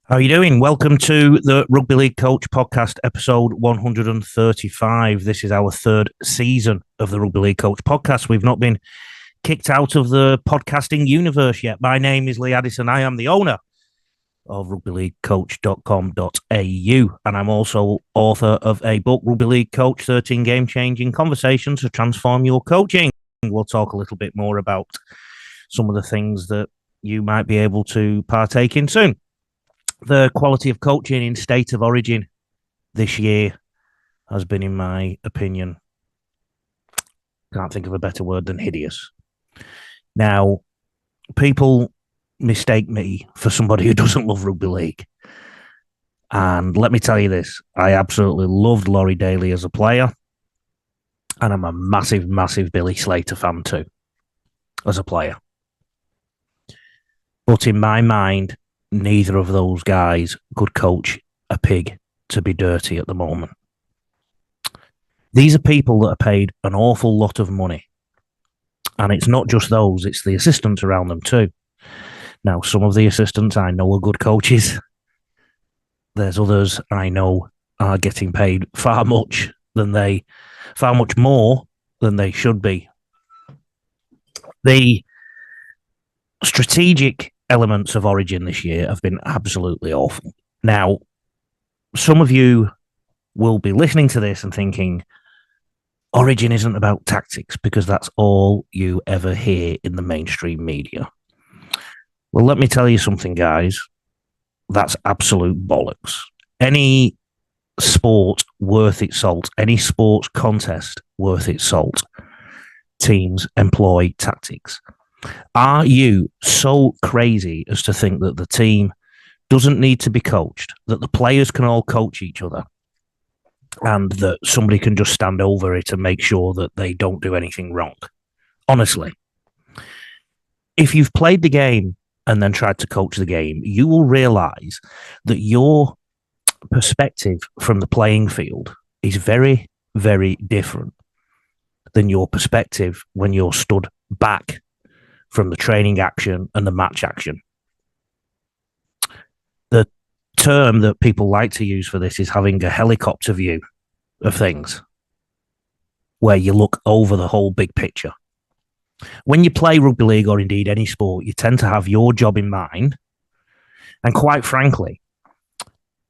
How are you doing? Welcome to the Rugby League Coach Podcast, episode 135. This is our third season of the Rugby League Coach Podcast. We've not been kicked out of the podcasting universe yet. My name is Lee Addison. I am the owner of rugbyleaguecoach.com.au, and I'm also author of a book, Rugby League Coach, 13 Game-Changing Conversations to Transform Your Coaching. We'll talk a little bit more about some of the things that you might be able to partake in soon. The quality of coaching in state of origin this year has been, in my opinion, can't think of a better word than hideous. Now, people mistake me for somebody who doesn't love rugby league. And let me tell you this, I absolutely loved Laurie Daly as a player. And I'm a massive, massive Billy Slater fan too, as a player. But in my mind, neither of those guys could coach a pig to be dirty at the moment. These are people that are paid an awful lot of money. And it's not just those, it's the assistants around them too. Now, some of the assistants I know are good coaches. There's others I know are getting paid far much more than they should be. The strategic elements of Origin this year have been absolutely awful. Now, some of you will be listening to this and thinking, Origin isn't about tactics, because that's all you ever hear in the mainstream media. Well, let me tell you something, guys. That's absolute bollocks. Any sport worth its salt, any sports contest worth its salt, teams employ tactics. Are you so crazy as to think that the team doesn't need to be coached, that the players can all coach each other, and that somebody can just stand over it and make sure that they don't do anything wrong? Honestly, if you've played the game and then tried to coach the game, you will realize that your perspective from the playing field is very, very different than your perspective when you're stood back from the training action and the match action. The term that people like to use for this is having a helicopter view of things, where you look over the whole big picture. When you play rugby league, or indeed any sport, you tend to have your job in mind. And quite frankly,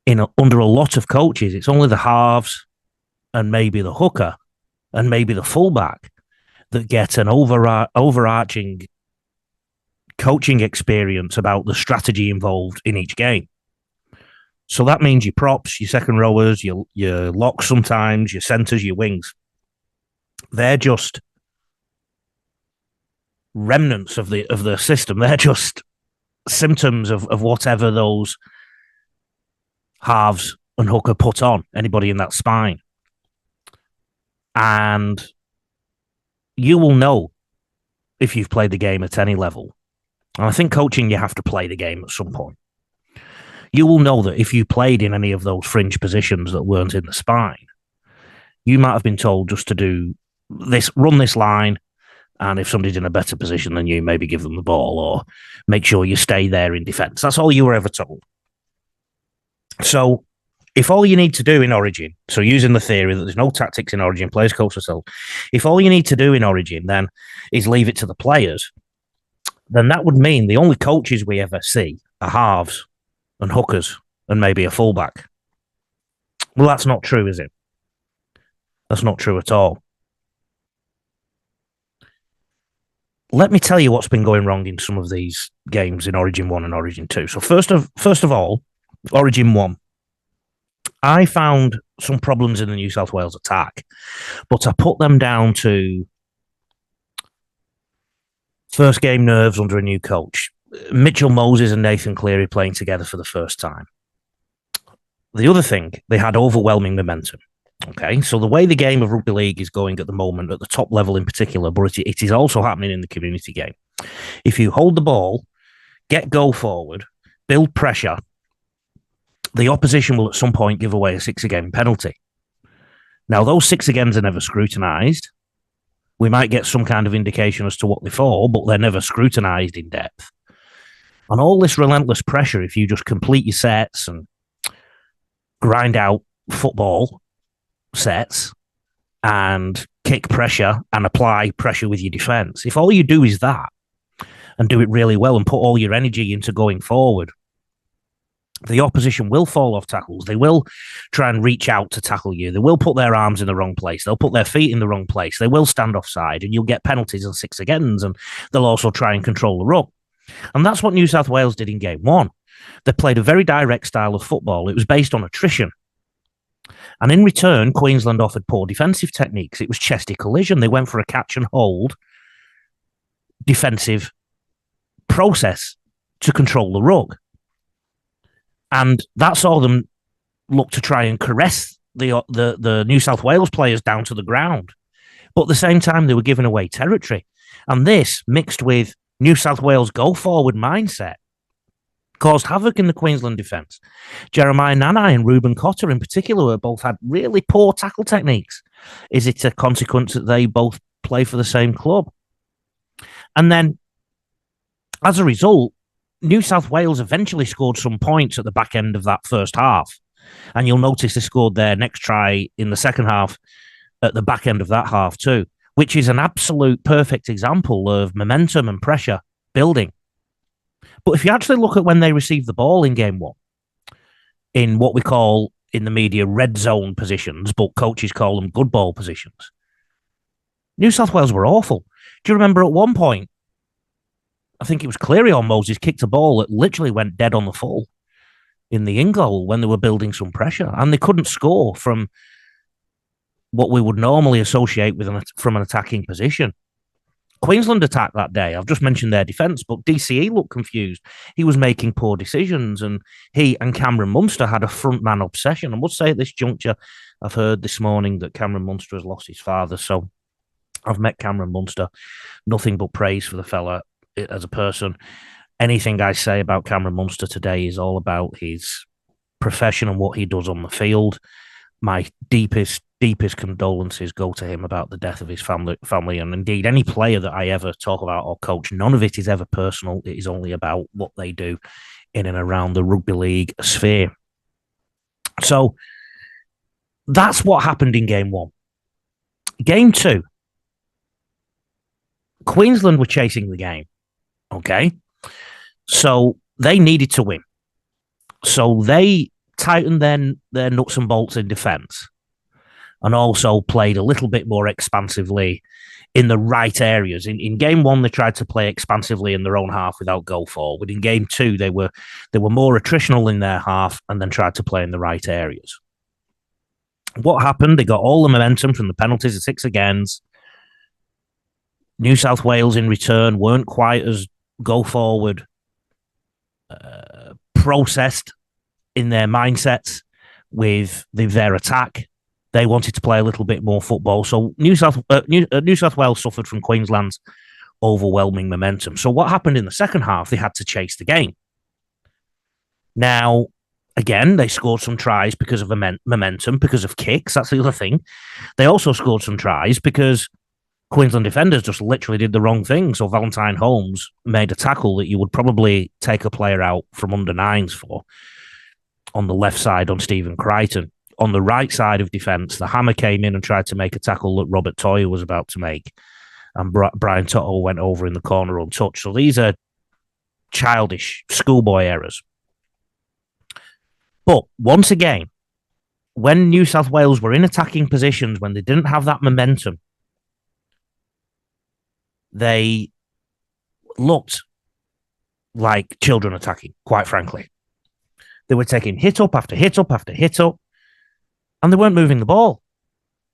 under a lot of coaches, it's only the halves and maybe the hooker and maybe the fullback that get an overarching coaching experience about the strategy involved in each game. So that means your props, your second rowers, your locks sometimes, your centres, your wings. They're just remnants of the system. They're just symptoms of whatever those halves and hooker put on anybody in that spine. And you will know if you've played the game at any level. And I think coaching, you have to play the game at some point. You will know that if you played in any of those fringe positions that weren't in the spine, you might have been told just to do this, run this line, and if somebody's in a better position than you, maybe give them the ball or make sure you stay there in defence. That's all you were ever told. So if all you need to do in Origin, so using the theory that there's no tactics in Origin, players coach themselves, if all you need to do in Origin then is leave it to the players, then that would mean the only coaches we ever see are halves and hookers and maybe a fullback. Well, that's not true, is it? That's not true at all. Let me tell you what's been going wrong in some of these games in Origin 1 and Origin 2. So first of all, Origin 1. I found some problems in the New South Wales attack, but I put them down to first game nerves under a new coach. Mitchell Moses and Nathan Cleary playing together for the first time. The other thing, they had overwhelming momentum. Okay, so the way the game of rugby league is going at the moment, at the top level in particular, but it is also happening in the community game. If you hold the ball, get go forward, build pressure, the opposition will at some point give away a 6-again penalty. Now, those 6-agains are never scrutinised. We might get some kind of indication as to what they're for, but they're never scrutinised in depth. And all this relentless pressure, if you just complete your sets and grind out football sets and kick pressure and apply pressure with your defence, if all you do is that and do it really well and put all your energy into going forward, the opposition will fall off tackles. They will try and reach out to tackle you. They will put their arms in the wrong place. They'll put their feet in the wrong place. They will stand offside, and you'll get penalties and 6 agains, and they'll also try and control the ruck. And that's what New South Wales did in game 1. They played a very direct style of football. It was based on attrition. And in return, Queensland offered poor defensive techniques. It was chesty collision. They went for a catch and hold defensive process to control the ruck. And that saw them look to try and caress the New South Wales players down to the ground. But at the same time, they were giving away territory. And this, mixed with New South Wales go-forward mindset, caused havoc in the Queensland defence. Jeremiah Nanai and Ruben Cotter in particular both had really poor tackle techniques. Is it a consequence that they both play for the same club? And then, as a result, New South Wales eventually scored some points at the back end of that first half. And you'll notice they scored their next try in the second half at the back end of that half too, which is an absolute perfect example of momentum and pressure building. But if you actually look at when they received the ball in game 1, in what we call in the media red zone positions, but coaches call them good ball positions, New South Wales were awful. Do you remember at one point, I think it was Cleary or Moses kicked a ball that literally went dead on the full in the in goal when they were building some pressure, and they couldn't score from what we would normally associate with from an attacking position. Queensland attacked that day. I've just mentioned their defence, but DCE looked confused. He was making poor decisions, and he and Cameron Munster had a frontman obsession. I must say at this juncture, I've heard this morning that Cameron Munster has lost his father, so I've met Cameron Munster. Nothing but praise for the fella as a person. Anything I say about Cameron Munster today is all about his profession and what he does on the field. My deepest condolences go to him about the death of his family, and indeed any player that I ever talk about or coach, none of it is ever personal. It is only about what they do in and around the rugby league sphere. So that's what happened in game 1. Game 2, Queensland were chasing the game. Okay, so they needed to win. So they tightened their nuts and bolts in defence, and also played a little bit more expansively in the right areas. In game 1, they tried to play expansively in their own half without go forward. In game 2, they were more attritional in their half and then tried to play in the right areas. What happened? They got all the momentum from the penalties, the 6 agains. New South Wales in return weren't quite as go forward processed in their mindsets with their attack. They wanted to play a little bit more football. So New South Wales suffered from Queensland's overwhelming momentum. So what happened in the second half? They had to chase the game. Now, again, they scored some tries because of momentum, because of kicks. That's the other thing. They also scored some tries because Queensland defenders just literally did the wrong thing. So Valentine Holmes made a tackle that you would probably take a player out from under 9s for on the left side on Stephen Crichton. On the right side of defence, the hammer came in and tried to make a tackle that Robert Toyer was about to make. And Brian Tuttle went over in the corner untouched. So these are childish schoolboy errors. But once again, when New South Wales were in attacking positions, when they didn't have that momentum, they looked like children attacking, quite frankly. They were taking hit up after hit up after hit up, and they weren't moving the ball.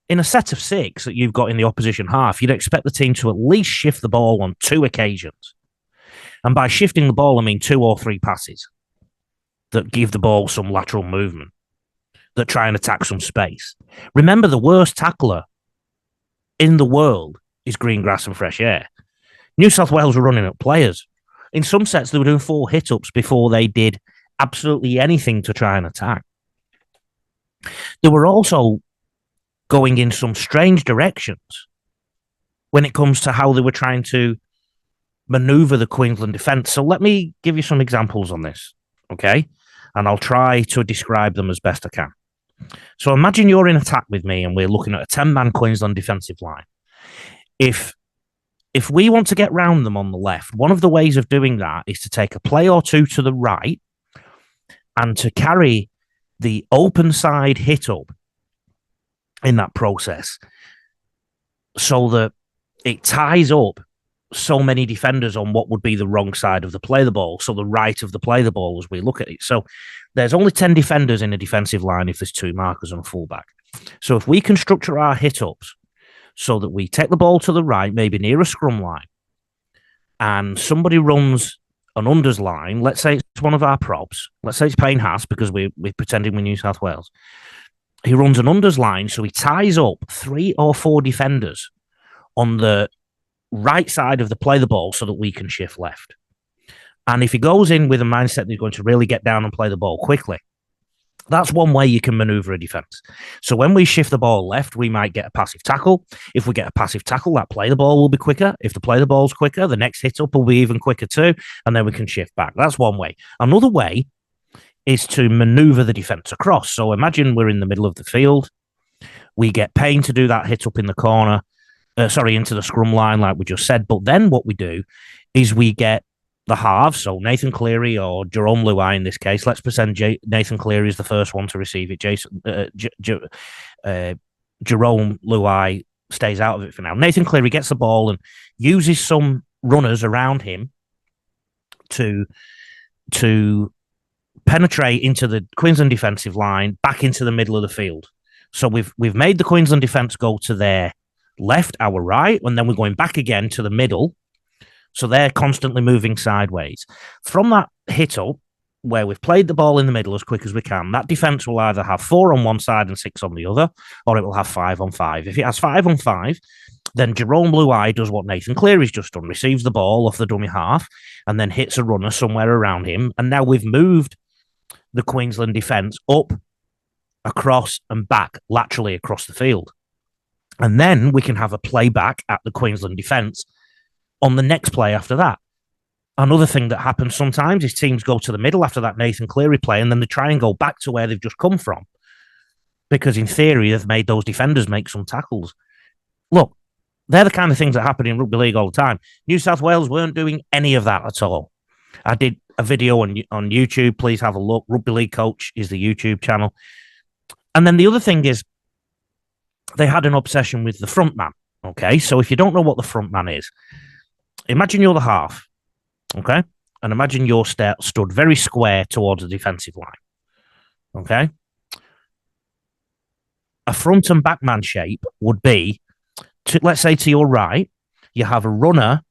In a set of 6 that you've got in the opposition half, you'd expect the team to at least shift the ball on 2 occasions. And by shifting the ball, I mean 2 or 3 passes that give the ball some lateral movement, that try and attack some space. Remember, the worst tackler in the world is green grass and fresh air. New South Wales were running at players. In some sets, they were doing 4 hit-ups before they did absolutely anything to try and attack. They were also going in some strange directions when it comes to how they were trying to maneuver the Queensland defence. So let me give you some examples on this, okay? And I'll try to describe them as best I can. So imagine you're in attack with me and we're looking at a 10-man Queensland defensive line. If we want to get round them on the left, one of the ways of doing that is to take a play or two to the right and to carry the open side hit up in that process so that it ties up so many defenders on what would be the wrong side of the play the ball, so the right of the play the ball as we look at it. So there's only 10 defenders in a defensive line if there's 2 markers and a fullback. So if we can structure our hit-ups so that we take the ball to the right, maybe near a scrum line, and somebody runs an unders line, let's say it's one of our props, let's say it's Payne Haas because we're pretending we're New South Wales. He runs an unders line, so he ties up 3 or 4 defenders on the right side of the play the ball so that we can shift left. And if he goes in with a mindset that he's going to really get down and play the ball quickly, that's one way you can maneuver a defense. So when we shift the ball left, we might get a passive tackle. If we get a passive tackle, that play the ball will be quicker. If the play the ball's quicker, the next hit up will be even quicker too. And then we can shift back. That's one way. Another way is to maneuver the defense across. So imagine we're in the middle of the field. We get Payne to do that hit up in the corner, into the scrum line, like we just said. But then what we do is we get the halves, so Nathan Cleary or Jerome Luai in this case. Let's pretend Nathan Cleary is the first one to receive it. Jerome Luai stays out of it for now. Nathan Cleary gets the ball and uses some runners around him to penetrate into the Queensland defensive line, back into the middle of the field. So we've made the Queensland defense go to their left, our right, and then we're going back again to the middle. So they're constantly moving sideways. From that hit up, where we've played the ball in the middle as quick as we can, that defense will either have 4 on one side and 6 on the other, or it will have 5 on 5. If it has 5 on 5, then Jerome Luai does what Nathan Cleary's just done, receives the ball off the dummy half, and then hits a runner somewhere around him. And now we've moved the Queensland defense up, across, and back laterally across the field. And then we can have a play back at the Queensland defense on the next play after that. Another thing that happens sometimes is teams go to the middle after that Nathan Cleary play, and then they try and go back to where they've just come from. Because in theory, they've made those defenders make some tackles. Look, they're the kind of things that happen in rugby league all the time. New South Wales weren't doing any of that at all. I did a video on YouTube. Please have a look. Rugby League Coach is the YouTube channel. And then the other thing is, they had an obsession with the front man. Okay, so if you don't know what the front man is, imagine you're the half. Okay, and imagine you're stood very square towards the defensive line. Okay, a front and back man shape would be, let's say to your right, you have a runner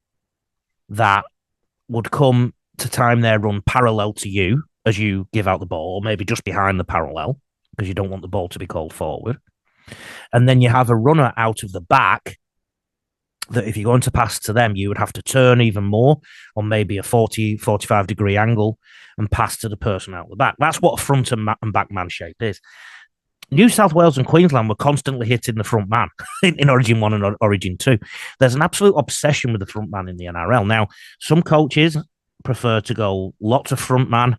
that would come to time their run parallel to you as you give out the ball, or maybe just behind the parallel, because you don't want the ball to be called forward. And then you have a runner out of the back that if you're going to pass to them, you would have to turn even more on maybe a 40, 45 degree angle and pass to the person out the back. That's what a front and back man shape is. New South Wales and Queensland were constantly hitting the front man in Origin 1 and Origin 2. There's an absolute obsession with the front man in the NRL. Now, some coaches prefer to go lots of front man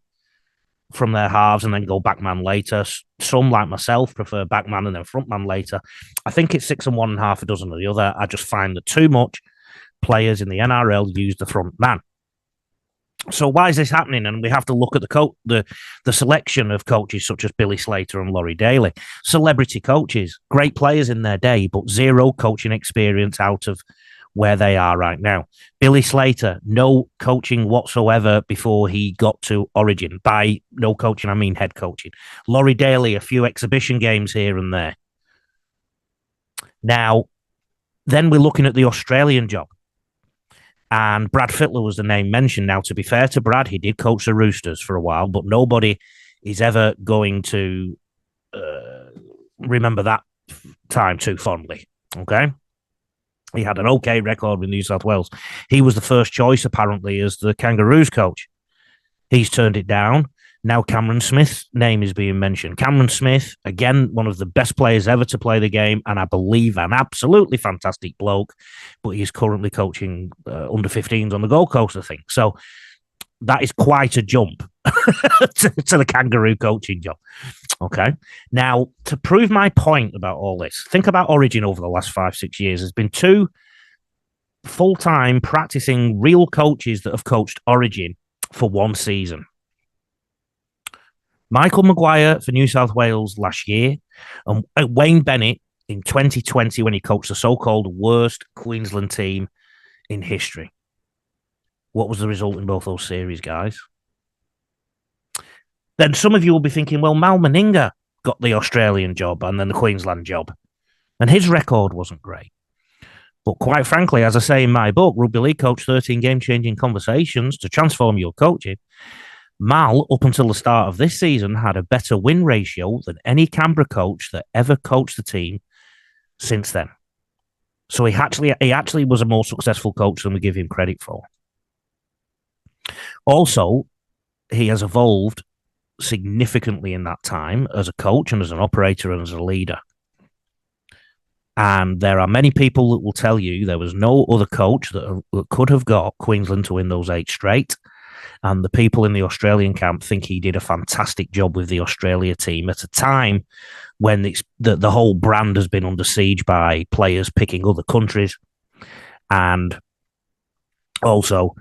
from their halves and then go back man later. Some, like myself, prefer back man and then front man later. I think it's 6 and 1 and half a dozen of the other. I just find that too much players in the NRL use the front man. So why is this happening? And we have to look at the selection of coaches such as Billy Slater and Laurie Daly. Celebrity coaches, great players in their day, but zero coaching experience out of where they are right now. Billy Slater, no coaching whatsoever before he got to Origin. By no coaching, I mean head coaching. Laurie Daly, a few exhibition games here and there. Now, then we're looking at the Australian job. And Brad Fittler was the name mentioned. Now, to be fair to Brad, he did coach the Roosters for a while, but nobody is ever going to remember that time too fondly. Okay? He had an okay record with New South Wales. He was the first choice, apparently, as the Kangaroos coach. He's turned it down. Now Cameron Smith's name is being mentioned. Cameron Smith, again, one of the best players ever to play the game, and I believe an absolutely fantastic bloke, but he's currently coaching under 15s on the Gold Coast, I think. So that is quite a jump to the Kangaroo coaching job. Okay. Now, to prove my point about all this, think about Origin over the last 5-6 years. There's been 2 full-time practicing real coaches that have coached Origin for 1 season. Michael Maguire for New South Wales last year, and Wayne Bennett in 2020 when he coached the so-called worst Queensland team in history. What was the result in both those series, guys? Then some of you will be thinking, well, Mal Meninga got the Australian job and then the Queensland job, and his record wasn't great. But quite frankly, as I say in my book, Rugby League Coach, 13 Game-Changing Conversations to Transform Your Coaching, Mal, up until the start of this season, had a better win ratio than any Canberra coach that ever coached the team since then. So he actually was a more successful coach than we give him credit for. Also, he has evolved significantly in that time as a coach and as an operator and as a leader. And there are many people that will tell you there was no other coach that could have got Queensland to win those 8 straight. And the people in the Australian camp think he did a fantastic job with the Australia team at a time when the whole brand has been under siege by players picking other countries, and also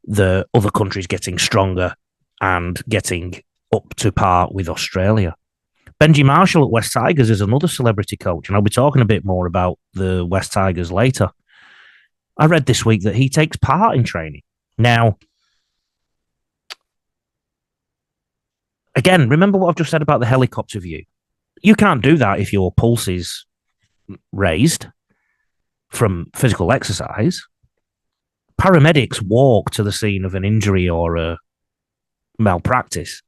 the other countries getting stronger and getting up to par with Australia. Benji Marshall at West Tigers is another celebrity coach, and I'll be talking a bit more about the West Tigers later. I read this week that he takes part in training. Now, again, remember what I've just said about the helicopter view. You can't do that if your pulse is raised from physical exercise. Paramedics walk to the scene of an injury or a malpractice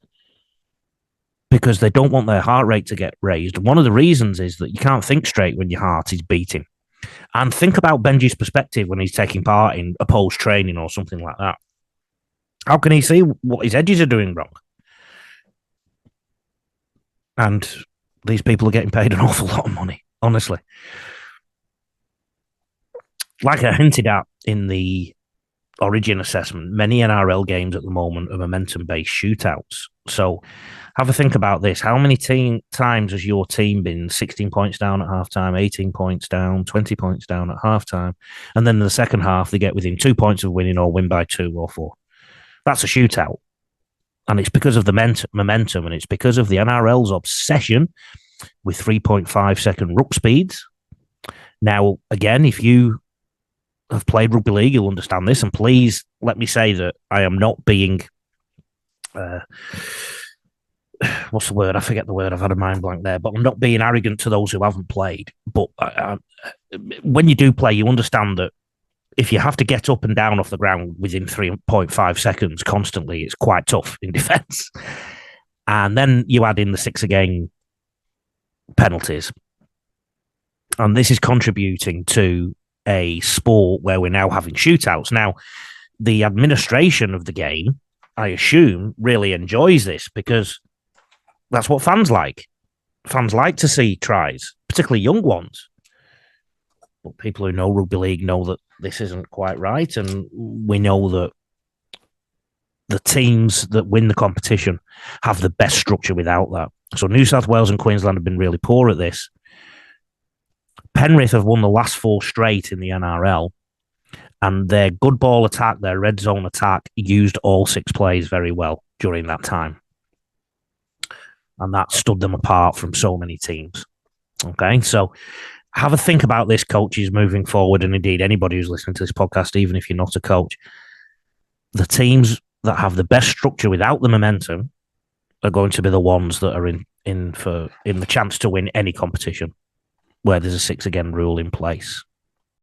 because they don't want their heart rate to get raised. One of the reasons is that you can't think straight when your heart is beating. And think about Benji's perspective when he's taking part in opposed training or something like that. How can he see what his edges are doing wrong? And these people are getting paid an awful lot of money, honestly. Like I hinted at in the Origin assessment, many NRL games at the moment are momentum-based shootouts. So have a think about this. How many times has your team been 16 points down at halftime, 18 points down, 20 points down at halftime, and then in the second half they get within 2 points of winning or win by 2 or 4? That's a shootout. And it's because of the momentum, and it's because of the NRL's obsession with 3.5-second ruck speeds. Now, again, if you have played rugby league, you'll understand this. And please let me say that I am not being... what's the word? I forget the word. I've had a mind blank there. But I'm not being arrogant to those who haven't played. But when you do play, you understand that if you have to get up and down off the ground within 3.5 seconds constantly, it's quite tough in defence. And then you add in the 6-a-game penalties. And this is contributing to a sport where we're now having shootouts. Now, the administration of the game, I assume, really enjoys this because that's what fans like. Fans like to see tries, particularly young ones. But people who know rugby league know that this isn't quite right, and we know that the teams that win the competition have the best structure without that. So New South Wales and Queensland have been really poor at this. Penrith have won the last 4 straight in the NRL, and their good ball attack, their red zone attack, used all 6 plays very well during that time. And that stood them apart from so many teams. Okay, so have a think about this, coaches, moving forward, and indeed anybody who's listening to this podcast, even if you're not a coach. The teams that have the best structure without the momentum are going to be the ones that are in the chance to win any competition where there's a 6-again rule in place.